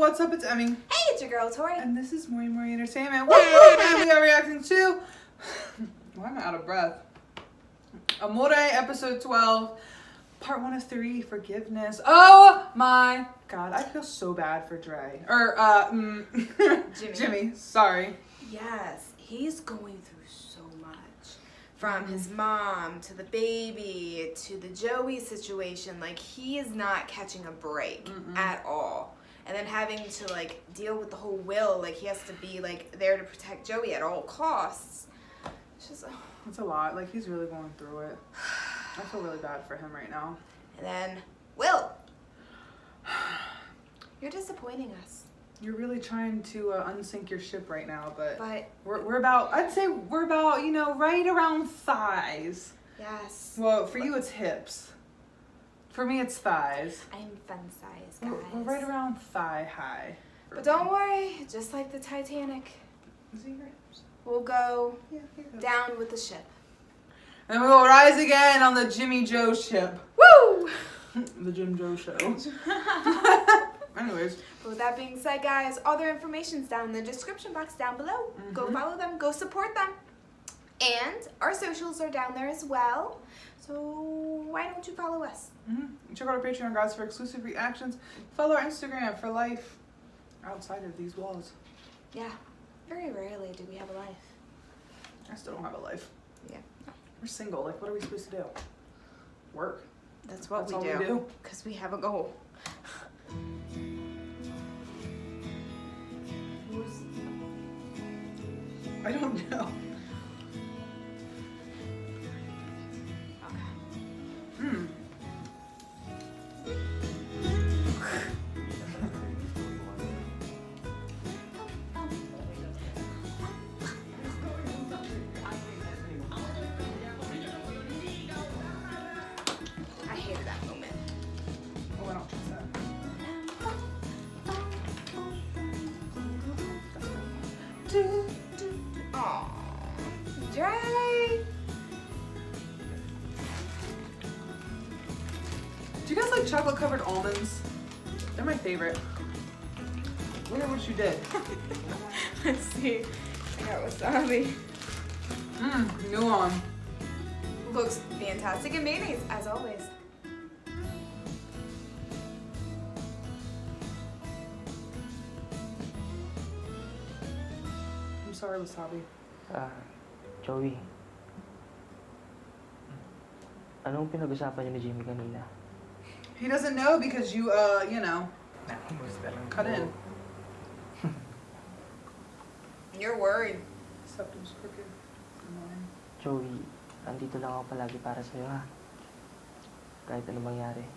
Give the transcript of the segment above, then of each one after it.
what's up? It's Emmy. Hey, it's your girl Tori. And this is More Entertainment. And we are reacting to... Why am I out of breath? Amore, episode 12. Part 1 of 3, forgiveness. Oh my god, I feel so bad for Drei. Or, Jimmy, sorry. Yes, he's going through so much. From his mom, to the baby, to the Joey situation. Like, he is not catching a break at all. And then having to, like, deal with the whole will. Like, he has to be, like, there to protect Joey at all costs. It's just... It's a lot. Like, he's really going through it. I feel really bad for him right now. And then, Will. You're disappointing us. You're really trying to unsink your ship right now, but we're about, I'd say we're about, you know, right around thighs. Yes. Well, for you it's hips. For me it's thighs. I'm fun size, guys. We're right around thigh high. But don't worry, just like the Titanic, we'll go down with the ship. And we will rise again on the Jimmy Joe ship. Woo! The Jim Joe show. Anyways. But with that being said, guys, all their information's down in the description box down below. Go follow them, go support them. And our socials are down there as well. So why don't you follow us? Check out our Patreon, guys, for exclusive reactions. Follow our Instagram for life outside of these walls. Yeah, very rarely do we have a life. I still don't have a life. Yeah. We're single. Like, what are we supposed to do? Work. That's what That's we all do. Because we have a goal. I don't know. Okay. I hated that moment. Oh, I don't trust that. Aww. Drei. Do you guys like chocolate covered almonds? They're my favorite. Look at what you did. Let's see. I got wasabi. New one. Looks fantastic and mayonnaise, as always. I'm sorry, wasabi. Joey. Anong pinag-usapan niyo ni Jimmy kanina? He doesn't know because you, you know, cut in. You're worried. Septum's crooked. Joey, andito lang ako palagi para sa'yo, ha? Kahit ano mangyari.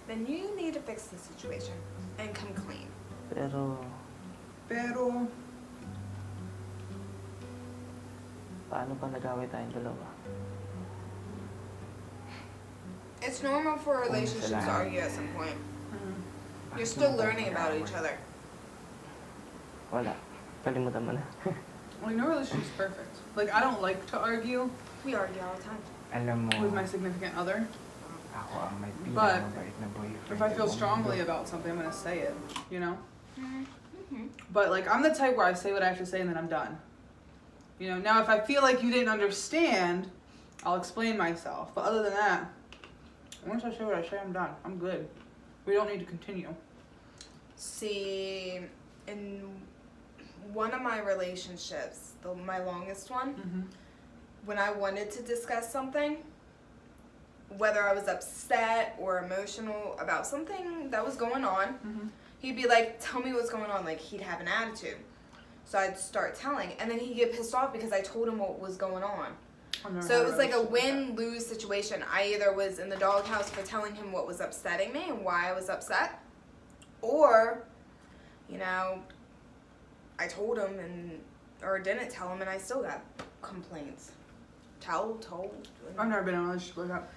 Then you need to fix the situation and come clean. Pero... Paano pa nag-away tayong dalawa? It's normal for relationships to argue at some point. You're still learning about each other. Wala. Kalimutan mo na. Well, no relationship's perfect. Like, I don't like to argue. We argue all the time. Alam mo, with my significant other. Ako ang may But pinakamabait na boyfriend. if I feel strongly about something, I'm gonna say it, you know? But like, I'm the type where I say what I have to say and then I'm done. You know, now if I feel like you didn't understand, I'll explain myself. But other than that, once I say what I say, I'm done. I'm good. We don't need to continue. See, in one of my relationships, my longest one, when I wanted to discuss something, whether I was upset or emotional about something that was going on, he'd be like, tell me what's going on. Like, he'd have an attitude. So I'd start telling, and then he'd get pissed off because I told him what was going on. So it was like a win-lose situation. I either was in the doghouse for telling him what was upsetting me and why I was upset, or, you know, I told him or didn't tell him and I still got complaints. Told. I've never been in a relationship like that.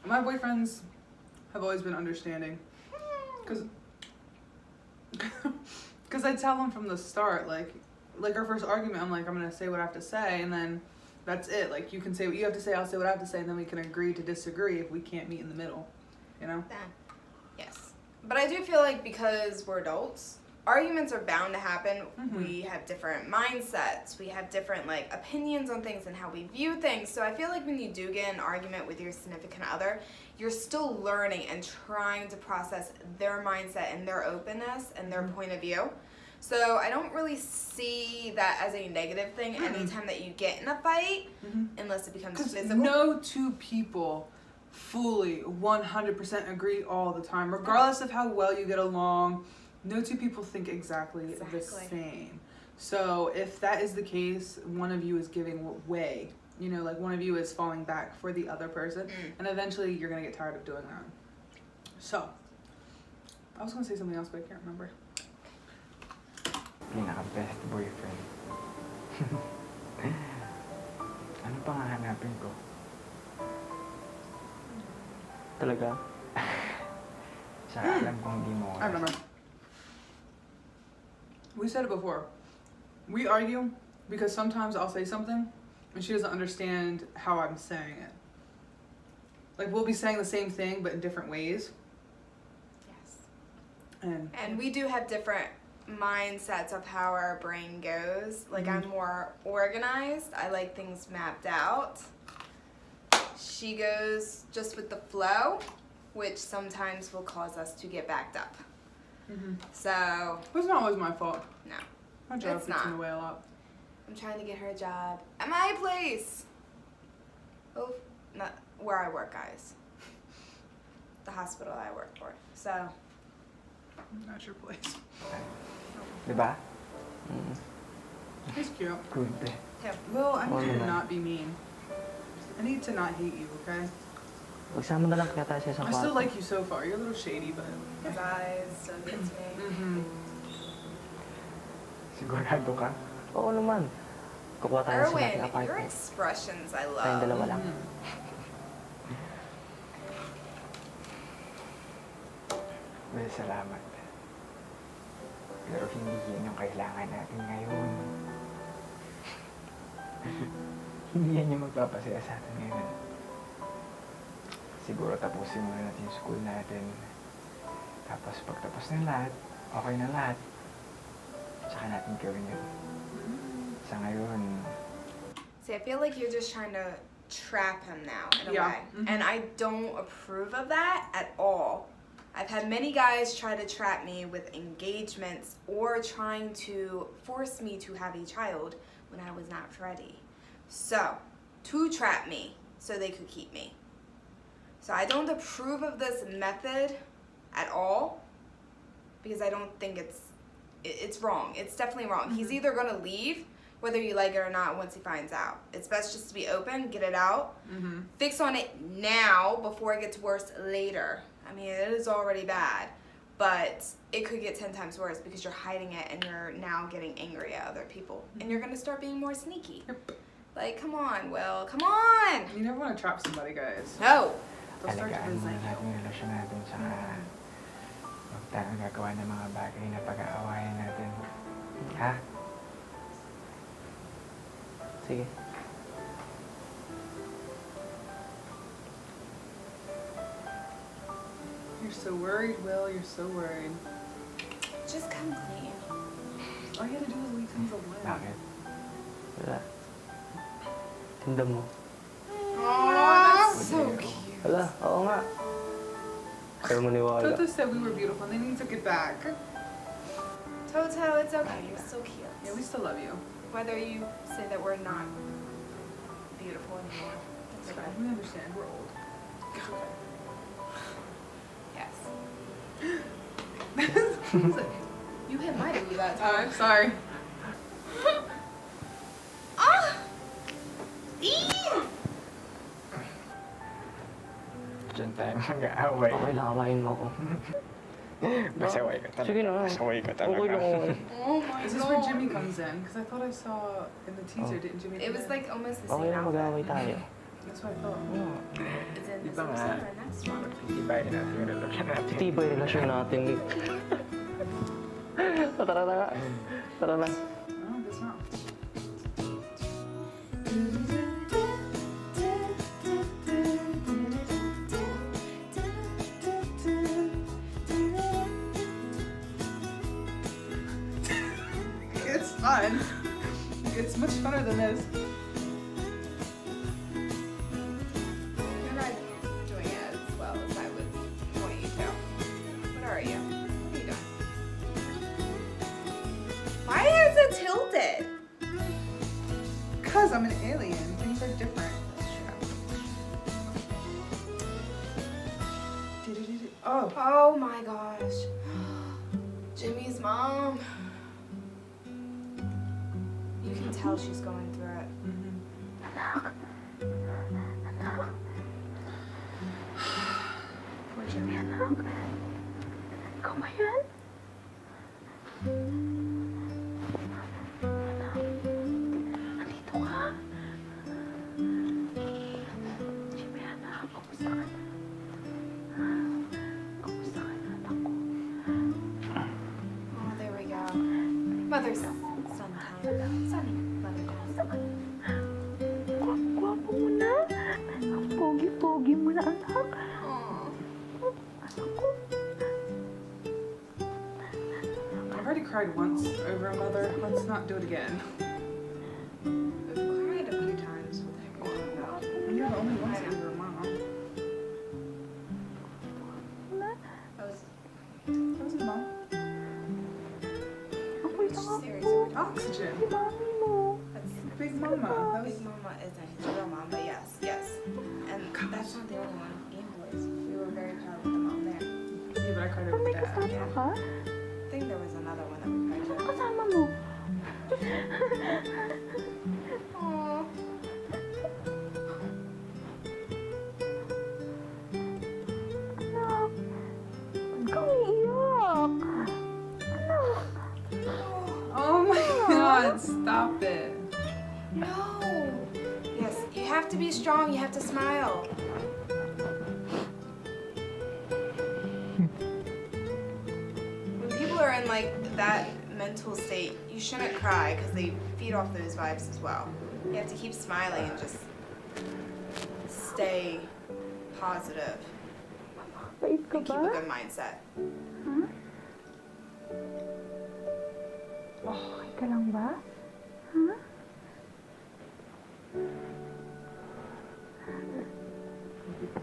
My boyfriends have always been understanding. Because I tell them from the start, like our first argument, I'm like, I'm going to say what I have to say, and then that's it. Like, you can say what you have to say, I'll say what I have to say, and then we can agree to disagree if we can't meet in the middle, you know? Yes. But I do feel like because we're adults, arguments are bound to happen. We have different mindsets. We have different like opinions on things and how we view things. So I feel like when you do get an argument with your significant other, you're still learning and trying to process their mindset and their openness and their point of view. So I don't really see that as a negative thing anytime that you get in a fight, unless it becomes physical. No two people fully 100% agree all the time, regardless of how well you get along. No two people think exactly the same. So if that is the case, one of you is giving way. You know, like one of you is falling back for the other person, and eventually you're gonna get tired of doing that. So I was gonna say something else, but I can't remember. Pinaka-best boyfriend. Ano pa nga hanapin ko? Talaga? Sa alam kong di mo. I remember. We said it before. We argue because sometimes I'll say something and she doesn't understand how I'm saying it. Like we'll be saying the same thing but in different ways. Yes. And we do have different mindsets of how our brain goes. Like I'm more organized. I like things mapped out. She goes just with the flow, which sometimes will cause us to get backed up. So it's not always my fault. No, My job it's gets in not. the way a lot. I'm trying to get her a job at my place. Oh, not where I work, guys. The hospital I work for. So. Not your place. Diba? He's cute. Good. Well, I need you to not be mean. I need to not hate you, okay? Magsama na lang kaya tayo sa isang I still kwarto. like you so far. You're a little shady, but... His eyes still get to me. Sigurado ka? Oo naman. Kukuha tayo sa Erwin, ating your apartment. expressions I Tayong love. dalawa lang. Well, salamat. Pero hindi yan yung kailangan natin ngayon. Hindi yan yung magpapasaya sa atin ngayon. Siguro tapusin muna natin yung school natin. Tapos pagtapos ng lahat, okay na lahat. Tsaka natin gawin yun. Sa ngayon, See, I feel like you're just trying to trap him now in a Yeah. way. And I don't approve of that at all. I've had many guys try to trap me with engagements or trying to force me to have a child when I was not ready. So, to trap me so they could keep me. So I don't approve of this method at all because I don't think it's wrong. It's definitely wrong. He's either going to leave whether you like it or not once he finds out. It's best just to be open, get it out, fix on it now before it gets worse later. I mean, it is already bad, but it could get 10 times worse because you're hiding it and you're now getting angry at other people. And you're going to start being more sneaky. Like, come on, Will, come on! You never want to trap somebody, guys. No! They'll start to alagaan muna resent natin you. yung relasyon natin. Tsaka huwag tayong gagawa ng mga bagay na pag-aawayan natin. Ha? Sige. You're so worried, Will. You're so worried. Just come clean. All you gotta do is leave things alone. Bakit? Wala. Tinda mo. Oh, that's so Hindi, cute. Wala, oo nga. Kaya mo niwala. Toto said we were beautiful and they need to get back. Toto, it's okay. You're still cute. Yeah, we still love you. Whether you say that we're not beautiful anymore, that's okay. We understand. We're old. It's okay. Yes. It's like, You hit my boo that oh, time. sorry. Ah! Eee! Diyan tayo mag-aaway. Okay lang, awayin mo ako. Pasaway ka talaga. Sige na. Pasaway ka talaga. Okay lang ako. Oh my Is this where Jimmy comes in? Because I thought I saw in the teaser, didn't Jimmy? It come was in? like almost the Okay same lang, outfit. mag-aaway tayo. That's what I thought. It's in this Iba nga. episode or next one. Ibayin natin yung relasyon natin. Tibay relasyon natin. Tara na nga. Tara na. No, that's not. fun. It's much funner than this. You're not doing it as well as I would want you to. What are you? What are you doing? Why is it tilted? Cause I'm an alien. Things are different. Oh. Oh my gosh. Jimmy's mom. You can tell she's going through it. Poor Jimmy. Ikaw ba yan? Andito ka? Jimmy, anak, kamusta ka na? Kamusta ka na, anak ko? Oh, there we go. Mother's son time. Son, mother time. Gwapo mo na. Ang pogi-pogi mo na, anak. Aw. Anak ko. I've already cried once over a mother. Let's not do it again. We've cried a few times. What the heck are you talking about? You're the only one saying your mom. That was That was his mom. Ako'y lang ako. serious. We're talking. Oxygen. Si mami mo. That's Big mama. That was Big Mama isn't his real mom, but yes. And that's not the only one. Game Boys. We were very proud of the mom there. yeah, but I cried over May dad. kasama ka? I think there was another one that we cried Sino over. kasama mo? Aww. Anak. Ba't ka umiiyak? Anak. Oh my god, stop it. No. Yes, you have to be strong. You have to smile. When people are in like that mental state, you shouldn't cry because they feed off those vibes as well. You have to keep smiling and just stay positive Pait ka and keep ba? a good mindset. Ha? Okay ka lang ba? Ha?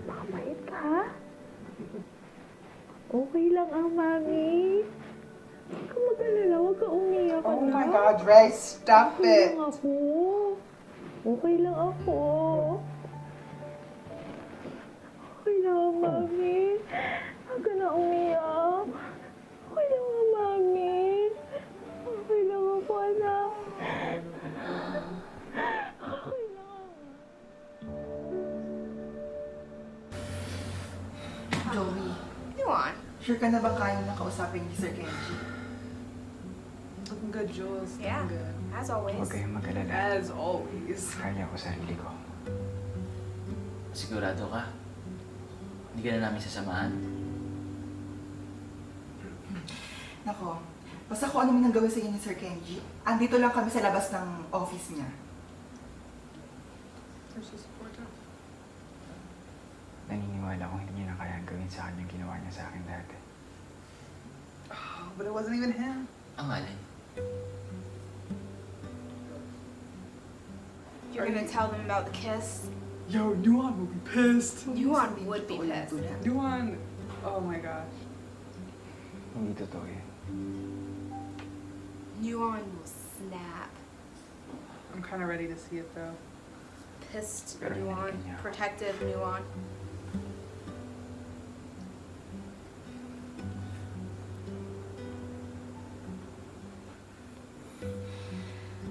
Pakapait ka, ha? Okay lang ang mami. Huwag ka mag-alala, huwag ka umiyak. Oh anak. my god, Drei, stop Okay it. lang ako. Okay lang ako. Okay lang ang mami. Huwag ka na umiyak. Okay lang ang mami. Okay lang ako, anak. Okay lang. Joey, You on? sure ka na ba kayang nakausapin ni Sir Kenji? Looking good, Jules. Looking Yeah. good. As always. Huwag kayong mag-alala. As always. Kaya ko sarili ko. Sigurado ka? Hindi ka na namin sasamahan? Nako, basta kung ano man ang gawin sa inyo ni Sir Kenji, andito lang kami sa labas ng office niya. They're so supportive. Naniniwala kong hindi niya na kaya gawin sa akin yung ginawa niya sa akin dati. Oh, but it wasn't even him. Ang alin? You're gonna tell them about the kiss? Yo, Nuan will be pissed. Yuan would be pissed. Nuan, oh my god. Hindi totoo yun. Yuan will snap. I'm kind of ready to see it though. Pissed Pero Yuan. hindi niya. Protective Yuan.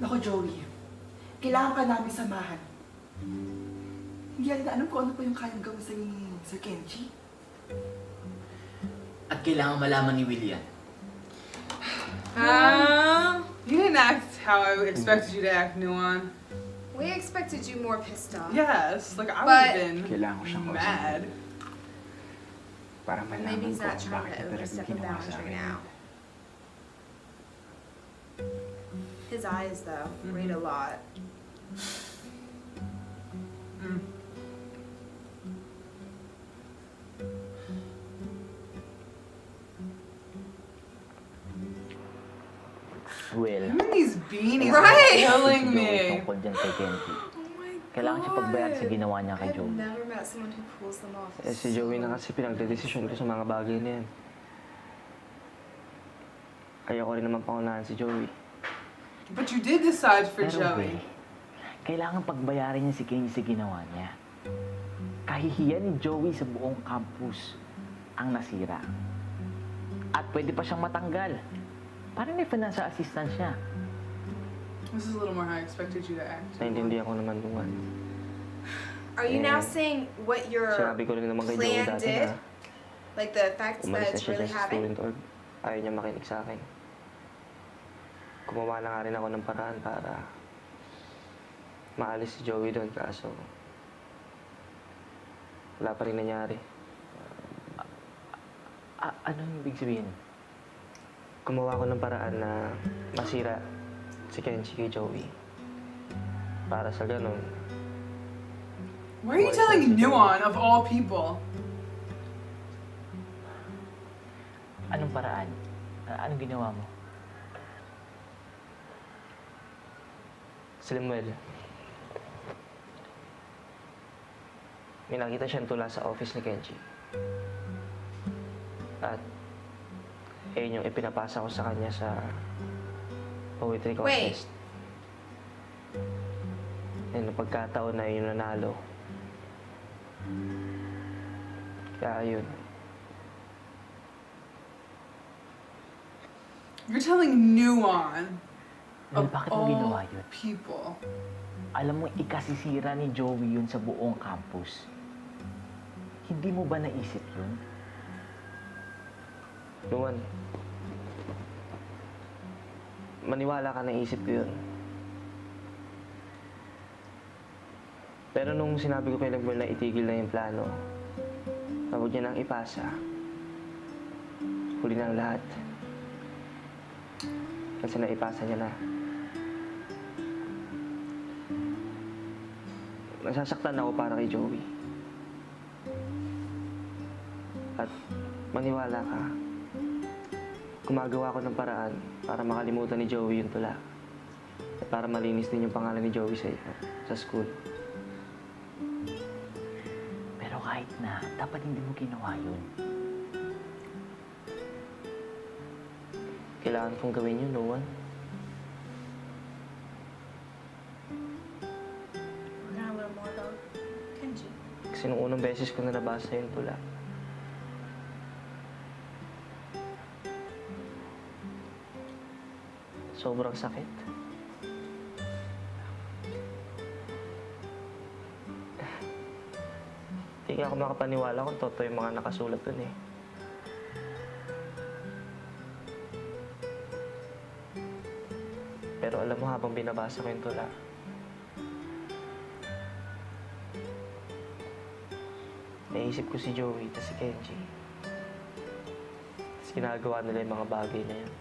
Nako, Joey, kailangan ka namin samahan. Hindi natin alam kung ano pa yung kayang gawin sa inyo ni Sir Kenji. At kailangan malaman ni William. You didn't act how I expected you to act, Nuan. We expected you more pissed off. Yes, like I would But- have been Kailangan ko siyang mad. Para malaman Maybe he's ko not kung trying bakit to niya talagang overstep a ginawa sa boundary akin. now. His eyes, though, read a lot. Mm. Will, Him and these beanies Right. are killing si Joey me. tungkol dyan kay Kenji. Oh my Kailangan siya pagbayaan sa ginawa niya kay I've Joey. never met someone who pulls them off. Eh, si Joey na kasi pinagdedesisyon ko sa mga bagay na yan. Ayoko rin naman pangunahan si Joey. But you did decide for Pero Joey. Will, kailangan pagbayaran niya si Kenji sa ginawa niya. Kahihiyan ni Joey sa buong campus ang nasira. At pwede pa siyang matanggal. Parang may financial assistance siya. This is a little more how I expected you to act. Naintindihan ko naman naman. Are you now Eh, saying what your Sinabi ko rin naman kay Joey plan dati did? na Like the effects that umalis na it's siya really dyan sa having? student org. Ayaw niya makinig sa akin. Gumawa na nga rin ako ng paraan para maalis si Joey doon, kaso wala pa rin nangyari. Anong ibig sabihin? Gumawa ko ng paraan na masira si Kenji kay Joey. Para sa ganun, Why are you telling Nuon of all people? anong paraan? Anong ginawa mo? Samuel, may nakita siyang tula sa office ni Kenji. At ayun yung ipinapasa ko sa kanya sa poetry contest. Ayun, nung pagkataon na yun nanalo. Kaya ayun. You're telling Nuon Well, of bakit mo ginawa all yun? people. Alam mo, ikasisira ni Joey yun sa buong campus. Hindi mo ba naisip yun? Luan, maniwala ka na isip ko yun. Pero nung sinabi ko kay Lemuel na itigil na yung plano, na huwag niya nang ipasa, huli na ang lahat. Kasi naipasa niya na. Nasasaktan ako para kay Joey. At maniwala ka, gumagawa ko ng paraan para makalimutan ni Joey yung tula. At para malinis din yung pangalan ni Joey sa school. Pero kahit na, dapat hindi mo ginawa yun. Kailangan kong gawin yun, no one? We're gonna learn more about Kenji. Kasi nung unang beses ko na nabasa yung tula, sobrang sakit. Hindi nga ako makapaniwala kung totoo yung mga nakasulat dun eh. Pero alam mo, habang binabasa ko yung tula, naisip ko si Joey at si Kenji. Tapos ginagawa nila yung mga bagay na yan.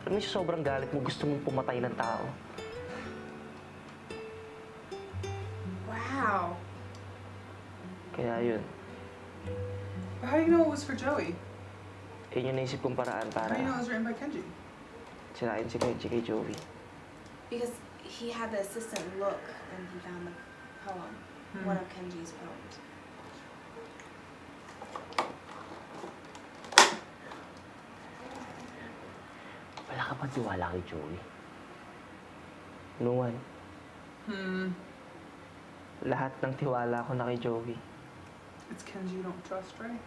Alam mo, sa sobrang galit mo, gusto mong pumatay ng tao. Wow. Kaya yun, But how do you know it was for Joey? yun yung naisip kong paraan How para do you know it was written by Kenji? sirain si Kenji kay Joey. Because he had the assistant look and he found the poem, one of Kenji's poems. Wala ka bang tiwala kay Joey? Luwan, lahat ng tiwala ko na kay Joey. It's Kenji you don't trust, right?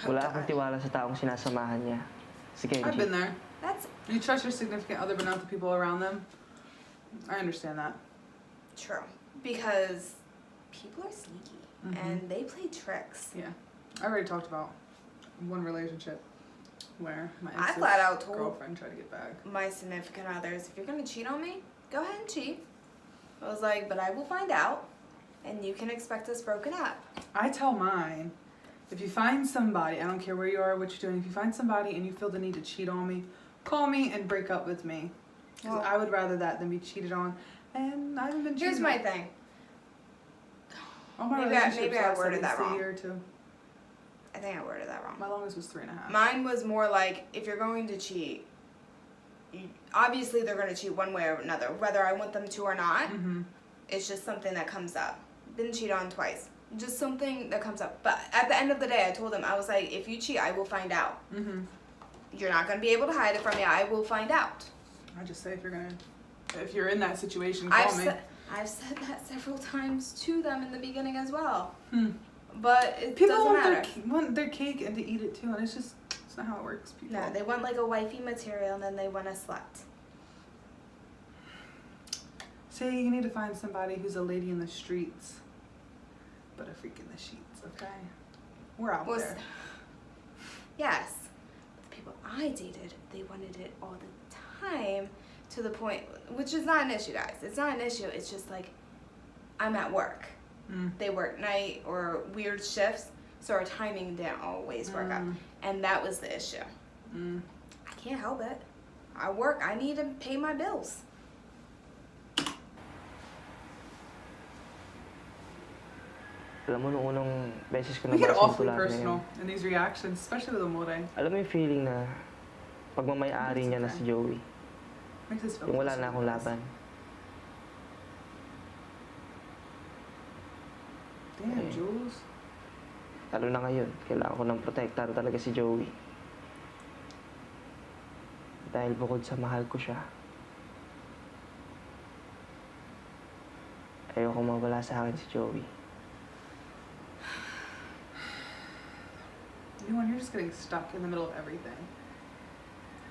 Wala akong tiwala sa taong sinasamahan niya. Si Kenji. I've been there. That's You trust your significant other but not the people around them. I understand that. true. Because people are sneaky and they play tricks. Yeah. I already talked about one relationship where my I ex's flat out told- girlfriend tried to get back. My significant others, if you're gonna cheat on me, go ahead and cheat. I was like, but I will find out and you can expect us broken up. I tell mine, if you find somebody, I don't care where you are, what you're doing, if you find somebody and you feel the need to cheat on me, call me and break up with me. Because Well- I would rather that than be cheated on. And I haven't been cheated Here's my on. thing. All my Maybe I relationships worded last at that least wrong. a year or two. I think I worded that wrong. My longest was 3.5. Mine was more like, if you're going to cheat, obviously they're going to cheat one way or another, whether I want them to or not. It's just something that comes up. Been cheated on twice. Just something that comes up. But at the end of the day, I told him, I was like, if you cheat, I will find out. You're not going to be able to hide it from me. I will find out. I just say if you're in that situation, call me. I've said that several times to them in the beginning as well. But it People doesn't matter. want their cake and to eat it too, and it's not how it works, people. No, they want like a wifey material and then they want a slut. Say you need to find somebody who's a lady in the streets, but a freak in the sheets, okay? We're out there. Yes. The people I dated, they wanted it all the time to the point, which is not an issue, guys. It's not an issue. It's just like, I'm at work. They work night or weird shifts, so our timing didn't always work out. And that was the issue. I can't help it. I work. I need to pay my bills. Alam mo, nung unang beses ko We get nabasa awfully yung personal in these reactions, especially with Amore. alam mo yung feeling na pagmamayari niya na si Joey. Makes us feel Yung wala closer na to akong us. laban. Damn, Jules. Lalo na ngayon, kailangan ko ng protektar talaga si Joey. Dahil bukod sa mahal ko siya, ayoko mawala sa akin si Joey. You're just getting stuck in the middle of everything.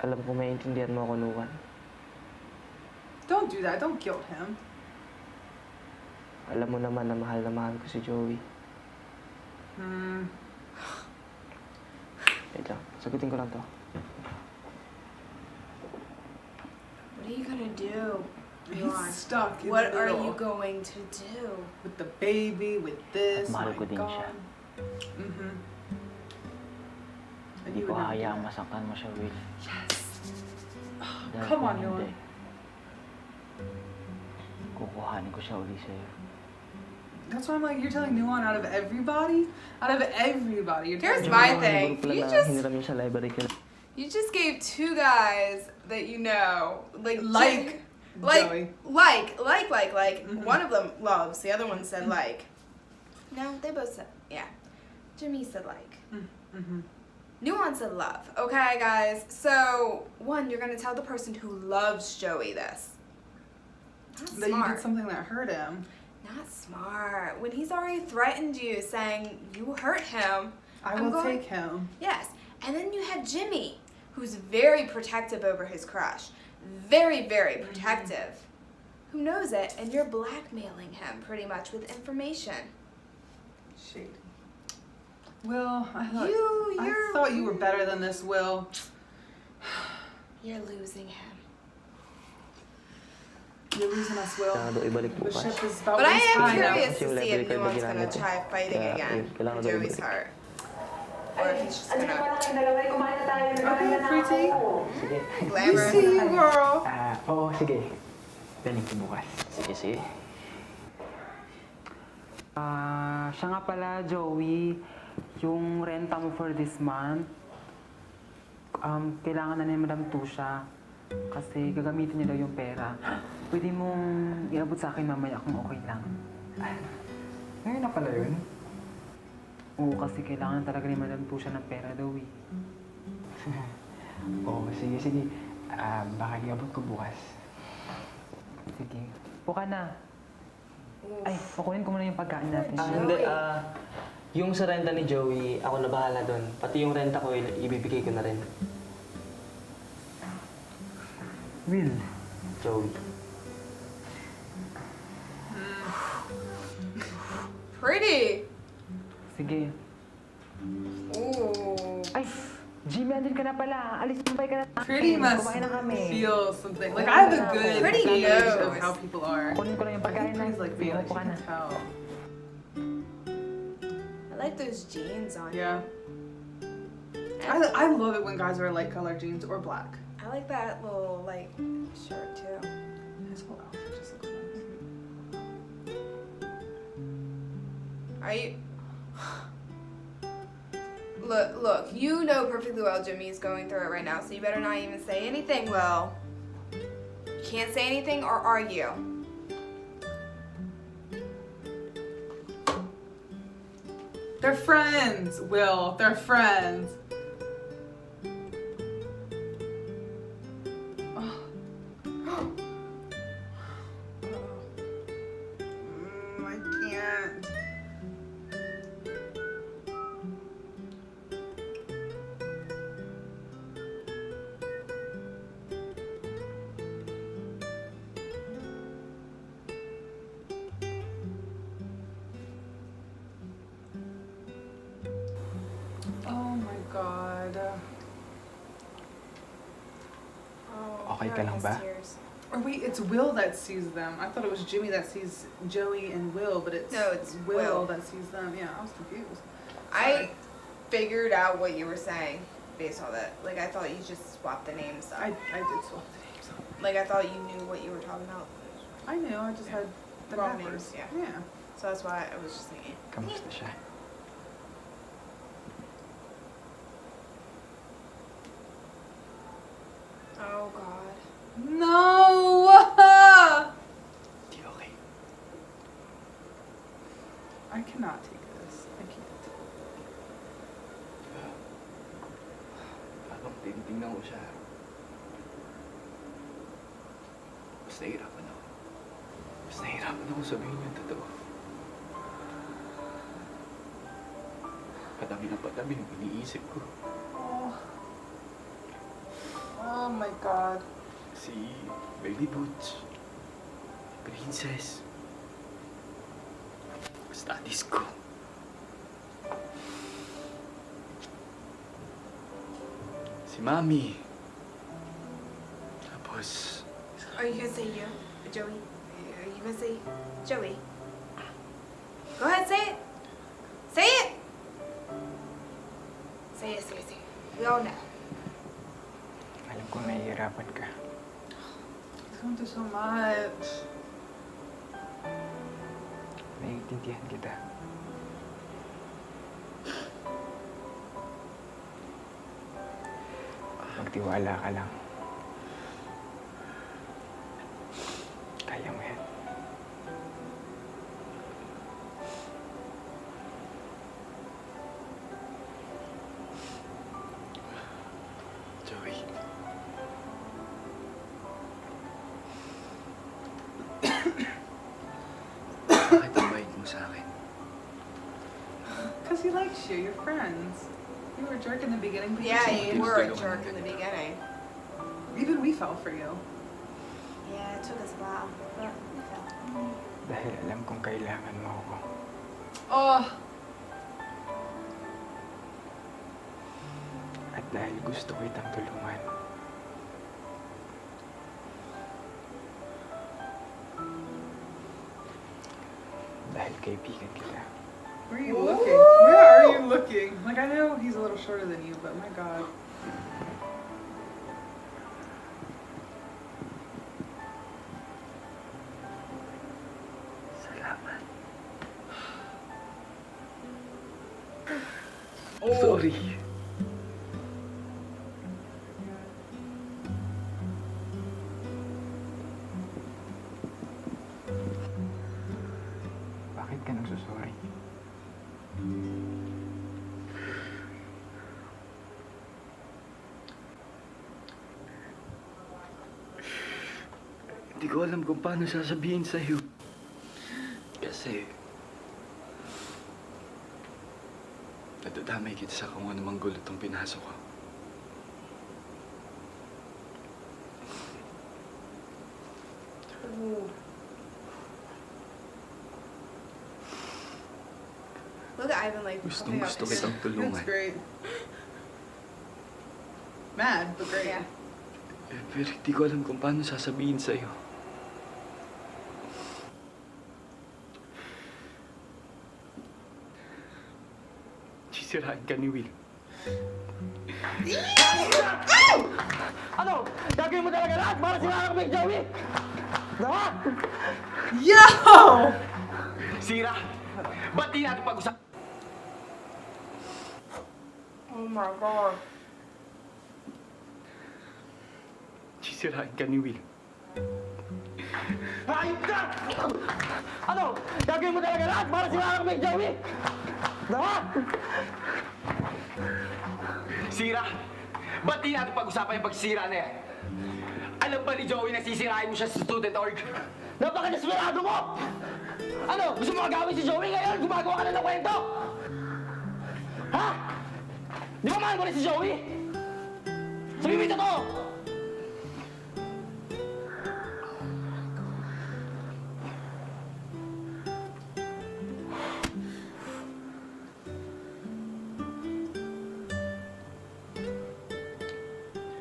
Alam ko maiintindihan mo ako, Nuwan. Don't do that. Don't guilt him. Alam mo naman na mahal ko si Joey. Wait lang, sagutin ko lang to. What are you gonna do? He's stuck in What the are middle. you going to do? With the baby, with this, At mahal my ko din siya. God. And Hindi you ko would never do hayaang that. masaktan mo siya, Will. Yes. Dahil Come kung on, hindi, Noah. kukuhanin ko siya uli sa'yo. That's why I'm like, you're telling Nuan out of everybody? Out of everybody, you're Here's telling my Nuwan. thing. Siguro pala You na just- hiniram niya sa library ka. You just gave two guys that you know, Like Joey. like. One of them loves, the other one said like. No, they both said, yeah. Jimmy said like. Nuance said love. Okay, guys. So, one, you're gonna tell the person who loves Joey this. Not That you smart. did something that hurt him. Not smart. When he's already threatened you, saying you hurt him. I I'm will going- take him. Yes. And then you had Jimmy, who's very protective over his crush. Very, very protective. Who knows it, and you're blackmailing him pretty much with information. Shady. Will, I You're thought you were better than this, Will. You're losing him. You're losing us, Will. Kailangan daw ibalik The bukas. ship is about But I to am time now. curious Kasi to yung see if library card na Nuance gonna ginamit eh. try fighting Kaya, again yun, kailangan for daw Joey's ibalik. heart. Or if he's just gonna Okay, pretty. Sige. We glamorous. see you, girl. Oo, sige. Daling ko bukas. Sige, sige. Siya nga pala, Joey, yung renta mo for this month, kailangan na ni Madam Tusha kasi gagamitin niya daw yung pera. Pwede mong iabot sa akin mamaya kung okay lang. Ngayon na pala yun. Oo, kasi kailangan talaga ni Madam Tusha ng pera daw eh. Oo, sige. Baka iabot ko bukas. Sige. Puka na. Ay, kukunin ko muna yung pagkain natin. Hindi, yung sa renta ni Joey, ako na bahala doon. Pati yung renta ko, ibibigay ko na rin. Will. Joey. Pretty. Sige. Ooh. Ay, Jimmy, andun ka na pala. Alis, kumbay ka na. Pretty must Kumain na kami. feel something. Like, I have a good Pretty gauge of knows. how people are. Kunin ko lang yung I pagkain think na. Pretty's like me, like, she Puka na. can tell. I like those jeans on you. Yeah. I love it when guys wear light colored jeans or black. I like that little like shirt too. His whole outfit just looks nice. Are you? Look, you know perfectly well Jimmy's going through it right now, so you better not even say anything, Will. You can't say anything or argue. They're friends, Will. They're friends. I can't. Oh my God. Oh, Okay here ka are lang his ba? tears. Or wait, it's Will that sees them. I thought it was Jimmy that sees Joey and Will, but it's No, it's Will Will. that sees them. Yeah, I was confused. I figured out what you were saying based on that. Like, I thought you just swapped the names up. I did swap the names. Like, I thought you knew what you were talking about. I knew. I just had the Wrong numbers. names, Yeah. So that's why I was just thinking. Kamusta siya? Oh, God. No! Di okay. I cannot take this. I can't. Habang tinitingnan ko siya, mas nahihirapan ako. Mas nahihirapan ako sabihin yung totoo. Patabi na patabi yung iniisip ko. Oh. Oh my God. Si Baby Boots, Princess, studies ko. Si Mami. Tapos, Are you gonna say you, Joey? Are you gonna say Joey? Go ahead, say it. Say it. Say it, say it, say it. We all know. alam kong nahihirapan ka. He's going through so much. Naiintindihan kita. Magtiwala ka lang. Kaya mo yan. Joey. Bakit ang bait mo sa akin? Because he likes you. You're friends. You were a jerk in the beginning, but Yeah, you you changed. were a jerk in the beginning. Even we fell for you. Yeah, it took us a while, but we fell. Dahil alam kong kailangan mo ako. Oh. At dahil gusto ko itang tulungan. Dahil kaibigan kita. Where are you looking? Where are you looking? Like, I know he's a little shorter than you, but my God. Salamat. Oh. Sorry. Bakit ka nagsusorry? Hindi ko alam kung paano sasabihin sa'yo. Kasi nadadamay kita sa kung anumang gulo itong pinasok ko. Ooh. Look at Ivan like Gustong puffing up gusto his- kitang That's tulungan. great. Mad, but great. Yeah. Pero hindi ko alam kung paano sasabihin sa'yo. Sisirain ka ni Will. Ano? Gagawin mo talaga lahat para sila kami, Joey? Ha? Yo! Sira! Ba't di natin pag-usap? Oh my God. Sisirain ka ni Will. Hayop ka! Ano? Gagawin mo talaga lahat para siraan kami, Joey? Ha? Sira? Ba't di natin pag-usapan yung pagsisira na yan? Alam ba ni Joey na sisirain mo siya sa student org? Napaka-desperado mo! Ano? Gusto mo magawin si Joey ngayon? Gumagawa ka na ng kwento? Ha? Di ba mahal mo rin si Joey? Sabi mo ito to!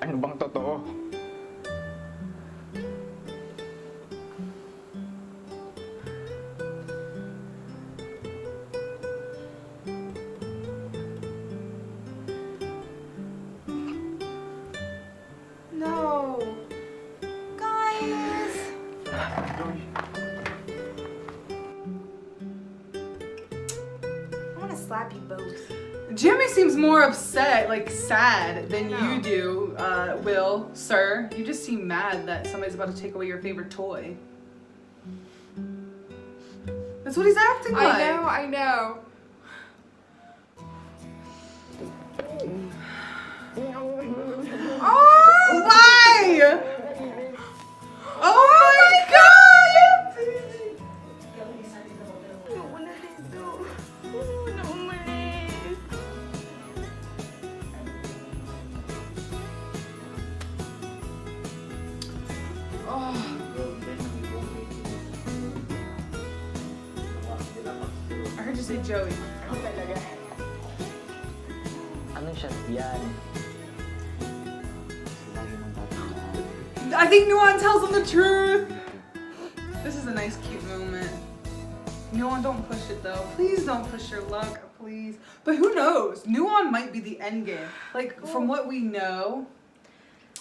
Ano bang totoo? No. Guys. I want to slap you both. Jimmy seems more upset, like sad, than you do, Will, sir. You just seem mad that somebody's about to take away your favorite toy. That's what he's acting like. I know. Oh, why? Oh my God! I heard you say Joey. Anong shot yan? I think Nuan tells him the truth. This is a nice, cute moment. Nuan, don't push it though. Please don't push your luck, please. But who knows? Nuan might be the end game. Like, from what we know,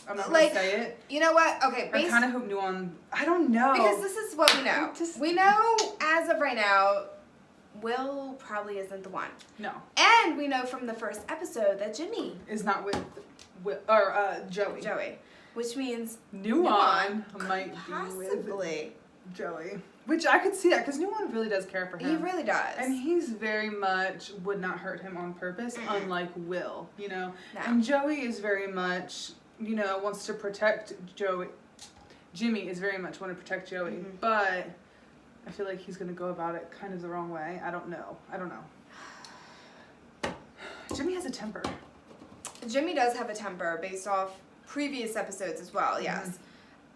I'm not gonna say it. You know what? Okay, I kind of hope Nuan. I don't know. because this is what we know. We know as of right now, Will probably isn't the one. No. And we know from the first episode that Jimmy is not with Joey. Joey. Which means Nuan might possibly be with Joey. Which I could see that because Nuan really does care for him. He really does. And he's very much would not hurt him on purpose, unlike Will, you know. No. And Joey is very much, you know, wants to protect Joey. Jimmy is very much want to protect Joey, but I feel like he's gonna go about it kind of the wrong way. I don't know. Jimmy has a temper. Jimmy does have a temper based off previous episodes as well, yes.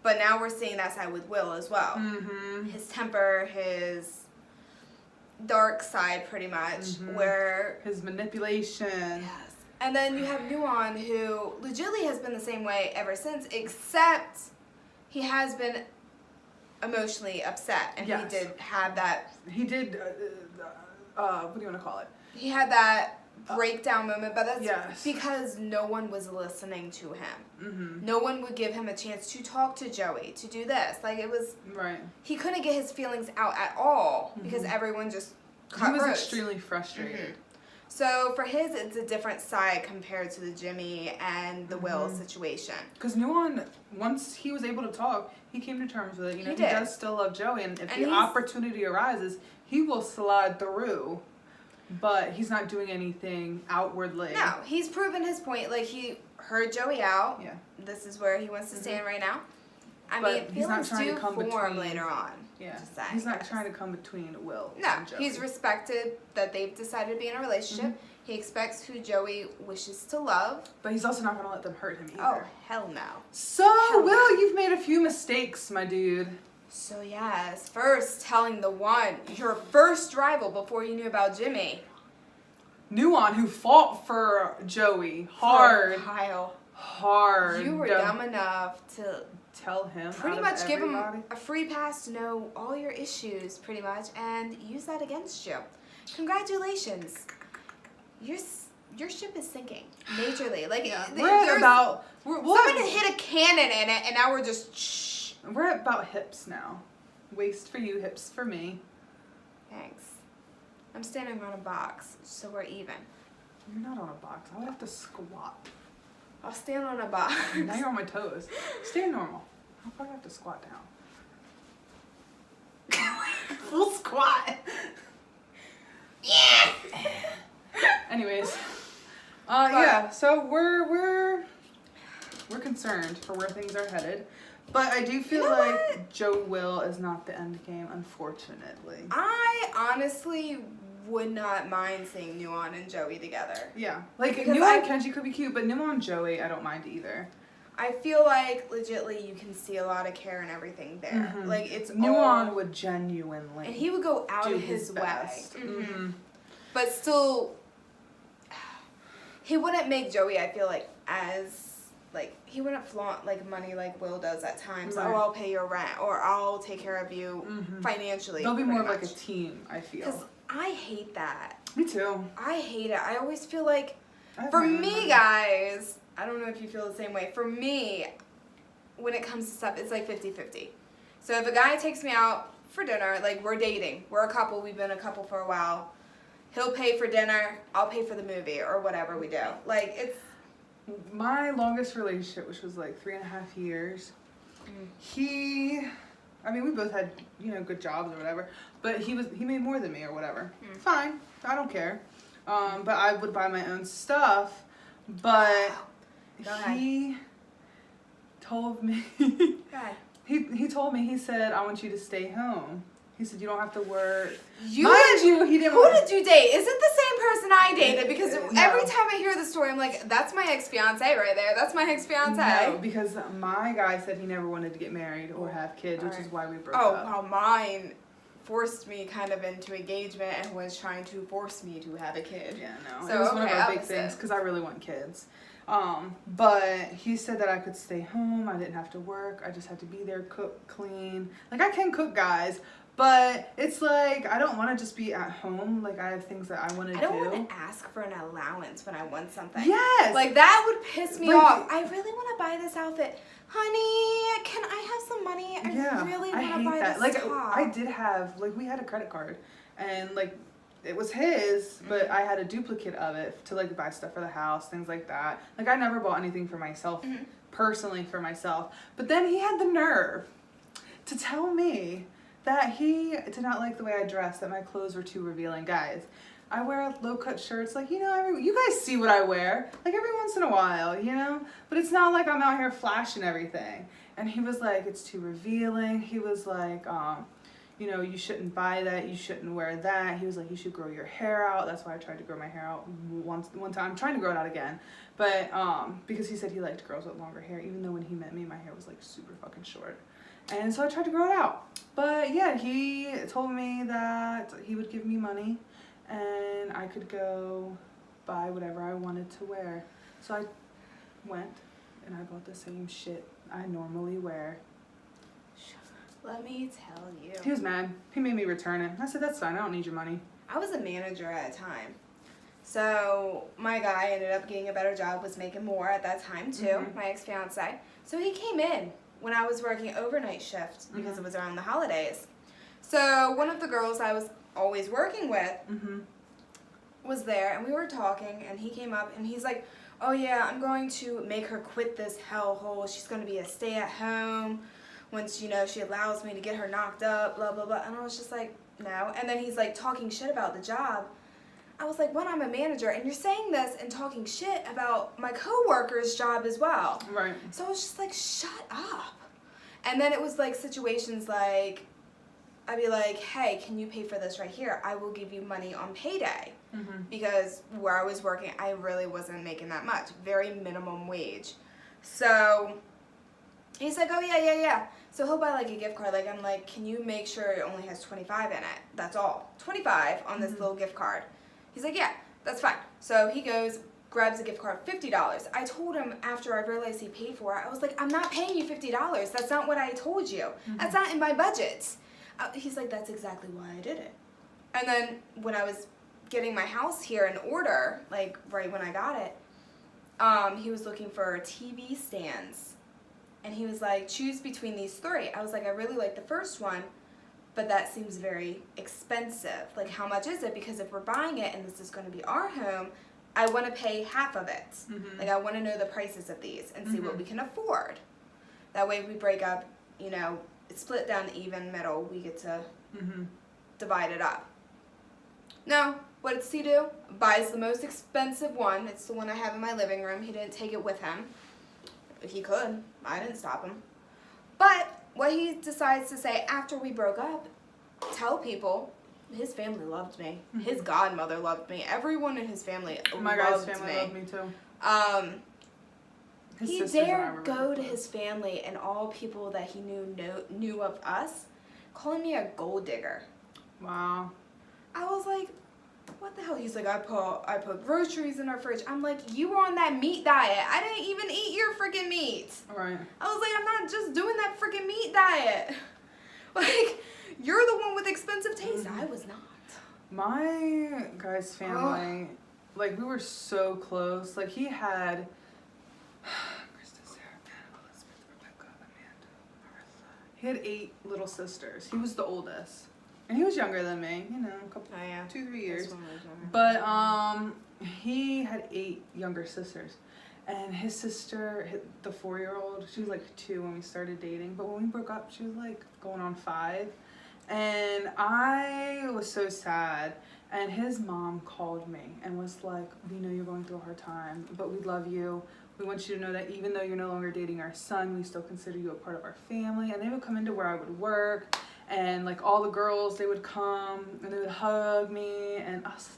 But now we're seeing that side with Will as well. His temper, his dark side pretty much, where... His manipulation. Yes. And then you have Nuan, who legitimately has been the same way ever since, except he has been emotionally upset. And Yes. he did have that... He did, what do you want to call it? He had that breakdown moment, but that's Yes. because no one was listening to him. No one would give him a chance to talk to Joey, to do this. Like, it was... Right. He couldn't get his feelings out at all because everyone just cut He was ropes. extremely frustrated. So for his, it's a different side compared to the Jimmy and the Will situation. Because Nuan, once he was able to talk, he came to terms with it. You know, He he did. does still love Joey, and if And the he's- opportunity arises, he will slide through. But he's not doing anything outwardly. No, he's proven his point. Like, he heard Joey out. Yeah. This is where he wants to stand right now. I But mean, he's not feelings trying to do come form between. later on. Yeah. Just saying, He's not yes. trying to come between Will No, and Joey. he's respected that they've decided to be in a relationship. He expects who Joey wishes to love. But he's also not going to let them hurt him either. Oh, hell no. So, Hell no. Will, you've made a few mistakes, my dude. So yes, first telling the one, your first rival before you knew about Jimmy. Nuan, who fought for Joey hard. Kyle. Hard. You were dumb enough to Tell him. pretty out much of give him everybody. a free pass to know all your issues, pretty much, and use that against you. Congratulations. Your ship is sinking majorly. Like, We're at about. someone hit a cannon in it, and now we're just shh. We're at about hips now. Waist for you, hips for me. Thanks. I'm standing on a box, so we're even. You're not on a box. I would have to squat. I'll stand on a box. Now you're on my toes. Stay normal. I'll probably have to squat down. Full squat. Yeah. Anyways, yeah. So we're concerned for where things are headed, but I do feel like Joe Will is not the end game, unfortunately. I honestly would not mind seeing Nuon and Joey together. Yeah, like Because Nuon and Kenji could be cute, but Nuon and Joey, I don't mind either. I feel like legitly you can see a lot of care and everything there. Mhm. Like it's Nuon would genuinely, and he would go out do of his way. best. Mhm. But still, he wouldn't make Joey, I feel like, as like he wouldn't flaunt like money like Will does at times. Right. Oh, I'll pay your rent, or I'll take care of you financially. They'll be more of pretty like a much. team, I Because feel. I hate that. Me too. I hate it. I always feel like, I have for my own me, money. guys, I don't know if you feel the same way. For me, when it comes to stuff, it's like 50-50. So if a guy takes me out for dinner, like we're dating, we're a couple, we've been a couple for a while, he'll pay for dinner, I'll pay for the movie or whatever we do. Like it's My longest relationship, which was like 3.5 years, I mean, we both had, you know, good jobs or whatever, but he made more than me or whatever. Fine, I don't care. But I would buy my own stuff, but Go ahead. he told me, God. he told me, he said, I want you to stay home. He said, you don't have to work. You Mind you, he didn't Who want- did you date? Is it the same person I dated? Because No. every time I hear the story, I'm like, that's my ex-fiance right there. That's my ex-fiance. No, because my guy said he never wanted to get married or have kids, which is why we broke Oh, up. well, mine forced me kind of into engagement and was trying to force me to have a kid. Yeah, no. So, it was one of okay, our big opposite. things because I really want kids. But he said that I could stay home. I didn't have to work. I just had to be there, cook, clean. Like, I can cook, guys. But it's like, I don't want to just be at home. Like, I have things that I want to do. I don't want to ask for an allowance when I want something. Yes. Like, that would piss me Like- off. I really want to buy this outfit. Honey, can I have some money? I really want to hate buy that. this Like, top. I did have, like, we had a credit card. And, like, it was his, but I had a duplicate of it to, like, buy stuff for the house, things like that. Like, I never bought anything for myself, personally for myself. But then he had the nerve to tell me that he did not like the way I dressed, that my clothes were too revealing. Guys, I wear low-cut shirts, like, you know, you guys see what I wear, like, every once in a while, you know? But it's not like I'm out here flashing everything. And he was like, it's too revealing. He was like, you know, you shouldn't buy that, you shouldn't wear that. He was like, you should grow your hair out. That's why I tried to grow my hair out one time. I'm trying to grow it out again. But, because he said he liked girls with longer hair, even though when he met me, my hair was, like, super fucking short. And so I tried to grow it out. But yeah, he told me that he would give me money and I could go buy whatever I wanted to wear. So I went and I bought the same shit I normally wear. Let me tell you. He was mad. He made me return it. I said, that's fine. I don't need your money. I was a manager at a time. So my guy ended up getting a better job, was making more at that time too, my ex-fiance. So he came in when I was working overnight shift because it was around the holidays. So one of the girls I was always working with was there, and we were talking, and he came up and he's like, oh yeah, I'm going to make her quit this hellhole. She's going to be a stay-at-home once, you know, she allows me to get her knocked up, blah, blah, blah. And I was just like, no. And then he's like talking shit about the job. I was like, when I'm a manager, and you're saying this and talking shit about my coworker's job as well. Right. So I was just like, shut up. And then it was like situations like, I'd be like, hey, can you pay for this right here? I will give you money on payday. Because where I was working, I really wasn't making that much. Very minimum wage. So he's like, oh, yeah. So he'll buy like a gift card. Like, I'm like, can you make sure it only has 25 in it? That's all. 25 on this little gift card. He's like, yeah, that's fine. So he goes, grabs a gift card, $50. I told him after I realized he paid for it, I was like, I'm not paying you $50. That's not what I told you. That's not in my budget. He's like, that's exactly why I did it. And then when I was getting my house here in order, like right when I got it, he was looking for TV stands. And he was like, choose between these three. I was like, I really like the first one, but that seems very expensive. Like, how much is it? Because if we're buying it and this is going to be our home, I want to pay half of it. Mhm. Like, I want to know the prices of these and see what Mhm. we can afford. That way, if we break up, you know, it's split down the even middle. We get to Mhm. divide it up. No, what does he do? Buys the most expensive one. It's the one I have in my living room. He didn't take it with him. He could. I didn't stop him. But what he decides to say after we broke up, tell people, his family loved me. His godmother loved me. Everyone in his family My loved guy's family me. loved me too. His He sisters and I dared were go really to close. his family and all people that he knew of us, calling me a gold digger. Wow. I was like, what the hell? He's like, I put groceries in our fridge. I'm like, you were on that meat diet. I didn't even eat your freaking meat. Right. I was like, I'm not just doing that freaking meat diet. Like, you're the one with expensive taste. I was not. My guy's family, like, we were so close. Like, he had Krista, Sarah, Anna, Elizabeth, Rebecca, Amanda, Martha. He had 8 little sisters. He was the oldest. And he was younger than me, you know, a couple, 2-3 years. But he had 8 younger sisters. And his sister, the 4-year-old, she was like 2 when we started dating. But when we broke up, she was like going on 5. And I was so sad. And his mom called me and was like, we know you're going through a hard time, but we love you. We want you to know that even though you're no longer dating our son, we still consider you a part of our family. And they would come into where I would work. And like all the girls, they would come and they would hug me. And I was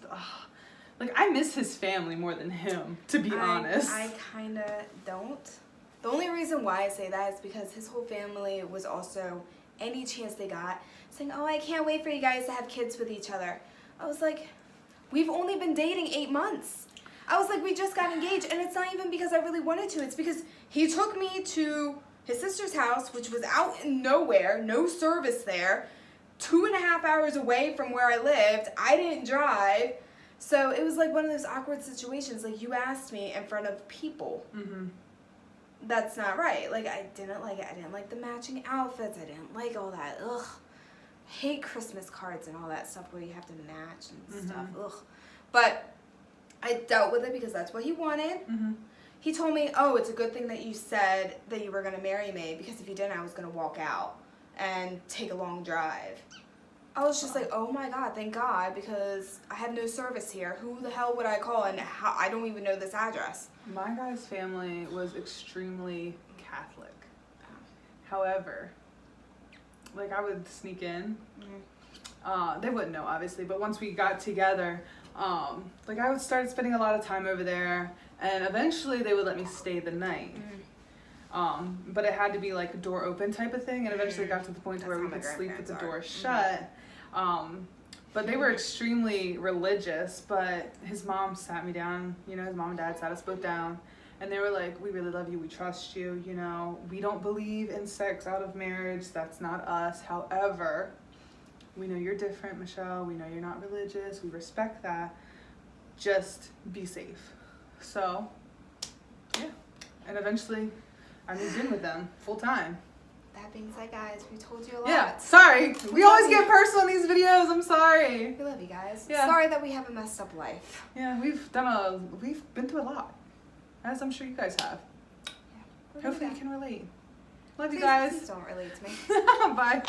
like, I miss his family more than him, to be honest. I kind of don't. The only reason why I say that is because his whole family was also, any chance they got, saying, oh, I can't wait for you guys to have kids with each other. I was like, we've only been dating 8 months. I was like, we just got engaged. And it's not even because I really wanted to. It's because he took me to his sister's house, which was out in nowhere, no service there, 2.5 hours away from where I lived. I didn't drive. So it was like one of those awkward situations. Like, you asked me in front of people. Mm-hmm. That's not right. Like, I didn't like it. I didn't like the matching outfits. I didn't like all that. Ugh. Hate Christmas cards and all that stuff where you have to match and stuff. Ugh. But I dealt with it because that's what he wanted. Mm-hmm. He told me, oh, it's a good thing that you said that you were going to marry me, because if you didn't, I was going to walk out and take a long drive. I was just like, oh my God, thank God, because I have no service here. Who the hell would I call? And how, I don't even know this address. My guy's family was extremely Catholic. However, like, I would sneak in. They wouldn't know, obviously, but once we got together, like, I would start spending a lot of time over there, and eventually they would let me stay the night. But it had to be like a door open type of thing, and eventually it got to the point where we could sleep with the door shut. But they were extremely religious, but his mom sat me down, you know, his mom and dad sat us both down, and they were like, we really love you, we trust you, you know, we don't believe in sex out of marriage, that's not us. However, we know you're different, Michelle, we know you're not religious, we respect that, just be safe. So, yeah, and eventually I moved in with them full time. That being said, guys, we told you a lot. Yeah, sorry. We always get personal in these videos. I'm sorry. We love you guys. Yeah. Sorry that we have a messed up life. Yeah, we've been through a lot, as I'm sure you guys have. Yeah. Hopefully you can relate. Love you Please guys. don't relate to me. Bye.